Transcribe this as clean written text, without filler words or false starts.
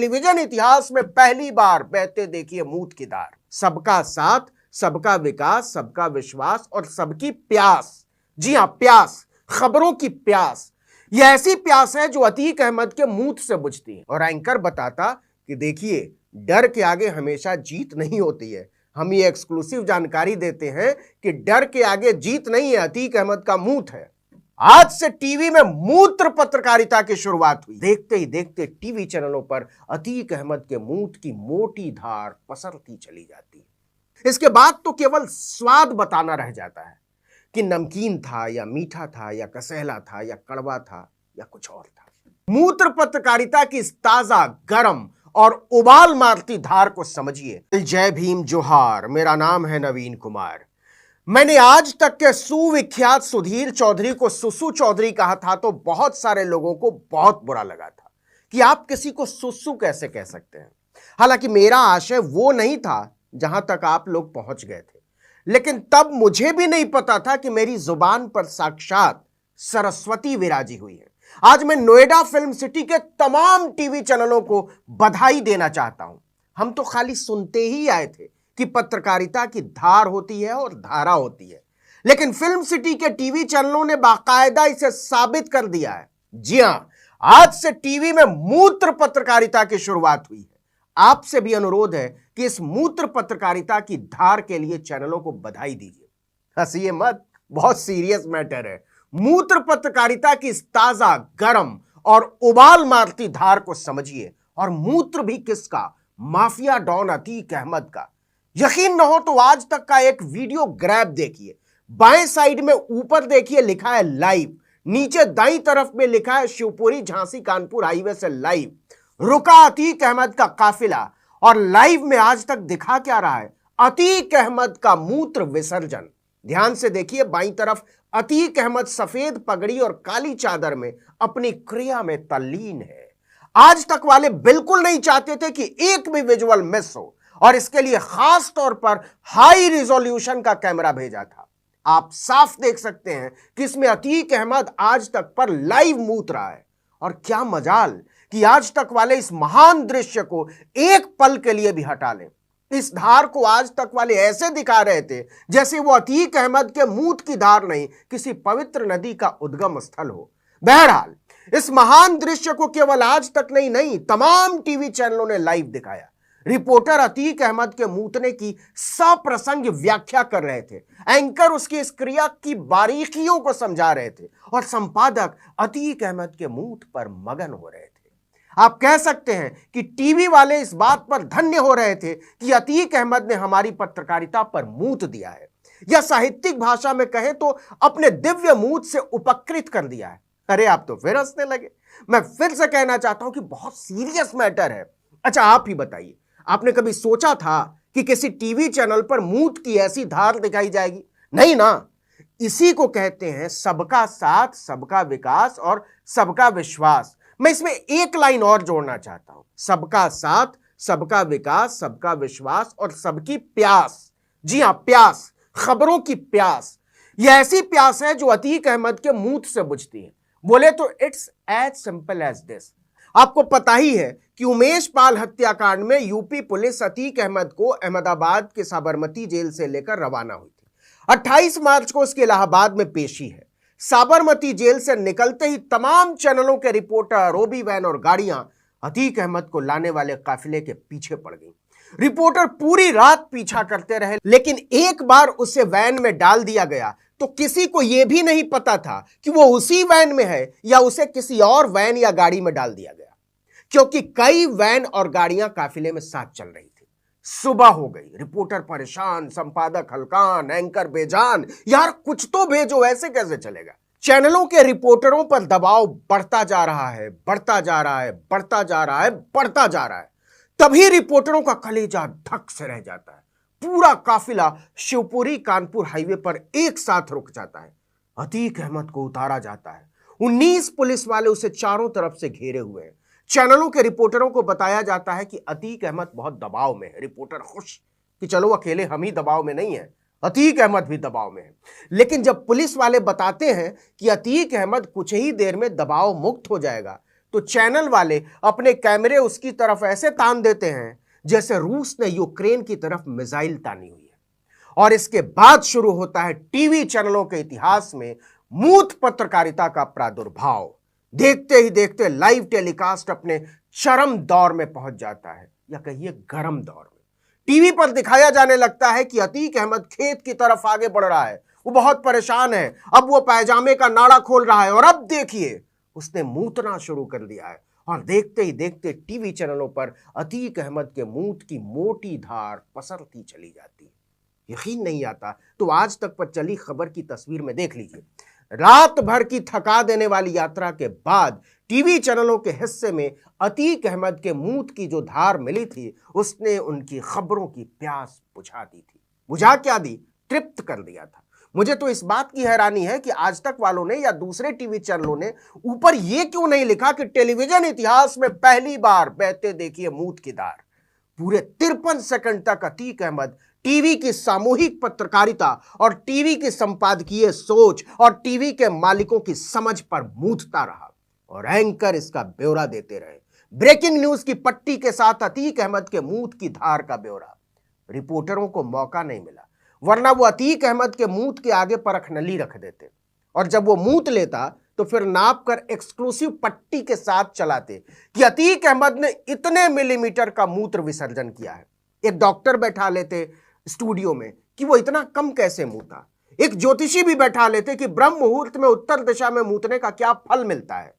Television इतिहास में पहली बार बहते देखिए मूत की धार। सबका साथ, सबका विकास, सबका विश्वास और सबकी प्यास। जी हां, प्यास, खबरों की प्यास। यह ऐसी प्यास है जो अतीक अहमद के मूत से बुझती है। और एंकर बताता कि देखिए, डर के आगे हमेशा जीत नहीं होती है। हम ये एक्सक्लूसिव जानकारी देते हैं कि डर के आगे जीत नहीं है, अतीक अहमद का मूत है। आज से टीवी में मूत्र पत्रकारिता की शुरुआत हुई। देखते ही देखते टीवी चैनलों पर अतीक अहमद के मूत की मोटी धार पसरती चली जाती है। इसके बाद तो केवल स्वाद बताना रह जाता है कि नमकीन था या मीठा था या कसैला था या कड़वा था या कुछ और था। मूत्र पत्रकारिता की इस ताजा, गर्म और उबाल मारती धार को समझिए। जय भीम, जोहार। मेरा नाम है नवीन कुमार। मैंने आज तक के सुविख्यात सुधीर चौधरी को सुसु चौधरी कहा था तो बहुत सारे लोगों को बहुत बुरा लगा था कि आप किसी को सुसु कैसे कह सकते हैं। हालांकि मेरा आशय वो नहीं था जहां तक आप लोग पहुंच गए थे, लेकिन तब मुझे भी नहीं पता था कि मेरी जुबान पर साक्षात सरस्वती विराजी हुई है। आज मैं नोएडा फिल्म सिटी के तमाम टीवी चैनलों को बधाई देना चाहता हूं। हम तो खाली सुनते ही आए थे कि पत्रकारिता की धार होती है और धारा होती है, लेकिन फिल्म सिटी के टीवी चैनलों ने बाकायदा इसे साबित कर दिया है। जी हां, आज से टीवी में मूत्र पत्रकारिता की शुरुआत हुई है। आपसे भी अनुरोध है कि इस मूत्र पत्रकारिता की धार के लिए चैनलों को बधाई दीजिए। हंसिए मत, बहुत सीरियस मैटर है। मूत्र पत्रकारिता की इस ताजा, गर्म और उबाल मारती धार को समझिए। और मूत्र भी किसका? माफिया डॉन अतीक अहमद का। यकीन न हो तो आज तक का एक वीडियो ग्रैब देखिए। बाएं साइड में ऊपर देखिए लिखा है लाइव, नीचे दाईं तरफ में लिखा है शिवपुरी झांसी कानपुर हाईवे से लाइव। रुका अतीक अहमद का काफिला, और लाइव में आज तक दिखा क्या रहा है? अतीक अहमद का मूत्र विसर्जन। ध्यान से देखिए, बाईं तरफ अतीक अहमद सफेद पगड़ी और काली चादर में अपनी क्रिया में तल्लीन है। आज तक वाले बिल्कुल नहीं चाहते थे कि एक भी विजुअल मिस हो, और इसके लिए खास तौर पर हाई रिजोल्यूशन का कैमरा भेजा था। आप साफ देख सकते हैं कि इसमें अतीक अहमद आज तक पर लाइव मूत रहा है। और क्या मजाल कि आज तक वाले इस महान दृश्य को एक पल के लिए भी हटा लें। इस धार को आज तक वाले ऐसे दिखा रहे थे जैसे वो अतीक अहमद के मूत की धार नहीं, किसी पवित्र नदी का उद्गम स्थल हो। बहरहाल, इस महान दृश्य को केवल आज तक नहीं तमाम टीवी चैनलों ने लाइव दिखाया। रिपोर्टर अतीक अहमद के मूतने की सप्रसंग व्याख्या कर रहे थे, एंकर उसकी इस क्रिया की बारीकियों को समझा रहे थे, और संपादक अतीक अहमद के मूत पर मगन हो रहे थे। आप कह सकते हैं कि टीवी वाले इस बात पर धन्य हो रहे थे कि अतीक अहमद ने हमारी पत्रकारिता पर मूत दिया है, या साहित्यिक भाषा में कहें तो अपने दिव्य मूत से उपकृत कर दिया है। अरे आप तो फिर हंसने लगे। मैं फिर से कहना चाहता हूं कि बहुत सीरियस मैटर है। अच्छा, आप ही बताइए, आपने कभी सोचा था कि किसी टीवी चैनल पर मूत की ऐसी धार दिखाई जाएगी? नहीं ना। इसी को कहते हैं सबका साथ, सबका विकास और सबका विश्वास। मैं इसमें एक लाइन और जोड़ना चाहता हूं, सबका साथ, सबका विकास, सबका विश्वास और सबकी प्यास। जी हां, प्यास, खबरों की प्यास। यह ऐसी प्यास है जो अतीक अहमद के मूत से बुझती है। बोले तो it's as simple as this. आपको पता ही है कि उमेश पाल हत्याकांड में यूपी पुलिस अतीक अहमद को अहमदाबाद के साबरमती जेल से लेकर रवाना हुई थी। 28 मार्च को उसकी इलाहाबाद में पेशी है। साबरमती जेल से निकलते ही तमाम चैनलों के रिपोर्टर, ओबी वैन और गाड़ियां अतीक अहमद को लाने वाले काफिले के पीछे पड़ गई। रिपोर्टर पूरी रात पीछा करते रहे, लेकिन एक बार उसे वैन में डाल दिया गया तो किसी को यह भी नहीं पता था कि वो उसी वैन में है या उसे किसी और वैन या गाड़ी में डाल दिया गया, क्योंकि कई वैन और गाड़ियां काफिले में साथ चल रही थी। सुबह हो गई, रिपोर्टर परेशान, संपादक हलकान, एंकर बेजान। यार कुछ तो भेजो, ऐसे कैसे चलेगा? चैनलों के रिपोर्टरों पर दबाव बढ़ता जा रहा है, बढ़ता जा रहा है, बढ़ता जा रहा है, बढ़ता जा रहा है। तभी रिपोर्टरों का कलेजा धक से रह जाता है। पूरा काफिला शिवपुरी कानपुर हाईवे पर एक साथ रुक जाता है। अतीक अहमद को उतारा जाता है। 19 पुलिस वाले उसे चारों तरफ से घेरे हुए हैं। चैनलों के रिपोर्टरों को बताया जाता है कि अतीक अहमद बहुत दबाव में है। रिपोर्टर खुश कि चलो अकेले हम ही दबाव में नहीं है, अतीक अहमद भी दबाव में है। लेकिन जब पुलिस वाले बताते हैं कि अतीक अहमद कुछ ही देर में दबाव मुक्त हो जाएगा, तो चैनल वाले अपने कैमरे उसकी तरफ ऐसे तान देते हैं जैसे रूस ने यूक्रेन की तरफ मिसाइल तानी हुई है। और इसके बाद शुरू होता है टीवी चैनलों के इतिहास में मूर्ख पत्रकारिता का प्रादुर्भाव। देखते ही देखते लाइव टेलीकास्ट अपने चरम दौर में पहुंच जाता है, या कहिए गर्म दौर में। टीवी पर दिखाया जाने लगता है कि अतीक अहमद खेत की तरफ आगे बढ़ रहा है, वो बहुत परेशान है, अब वो पैजामे का नाड़ा खोल रहा है और अब देखिए उसने मूतना शुरू कर दिया है। और देखते ही देखते टीवी चैनलों पर अतीक अहमद के मूत की मोटी धार पसरती चली जाती है। यकीन नहीं आता तो आज तक पर चली खबर की तस्वीर में देख लीजिए। रात भर की थका देने वाली यात्रा के बाद टीवी चैनलों के हिस्से में अतीक अहमद के मूत की जो धार मिली थी उसने उनकी खबरों की प्यास बुझा दी थी। बुझा क्या दी? तृप्त कर दिया था। मुझे तो इस बात की हैरानी है कि आज तक वालों ने या दूसरे टीवी चैनलों ने ऊपर यह क्यों नहीं लिखा कि टेलीविजन इतिहास में पहली बार बहते देखिए मूत की धार। पूरे 53 सेकंड तक अतीक अहमद टीवी की सामूहिक पत्रकारिता और टीवी की संपादकीय सोच और टीवी के मालिकों की समझ पर मूतता रहा और एंकर इसका ब्यौरा देते रहे। ब्रेकिंग न्यूज की पट्टी के साथ अतीक अहमद के मूत की धार का ब्यौरा। रिपोर्टरों को मौका नहीं मिला, वरना वो अतीक अहमद के मूत के आगे परख नली रख देते और जब वो मूत लेता तो फिर नाप कर एक्सक्लूसिव पट्टी के साथ चलाते कि अतीक अहमद ने इतने मिलीमीटर का मूत्र विसर्जन किया है। एक डॉक्टर बैठा लेते स्टूडियो में कि वो इतना कम कैसे मूता। एक ज्योतिषी भी बैठा लेते कि ब्रह्म मुहूर्त में उत्तर दिशा में मूतने का क्या फल मिलता है।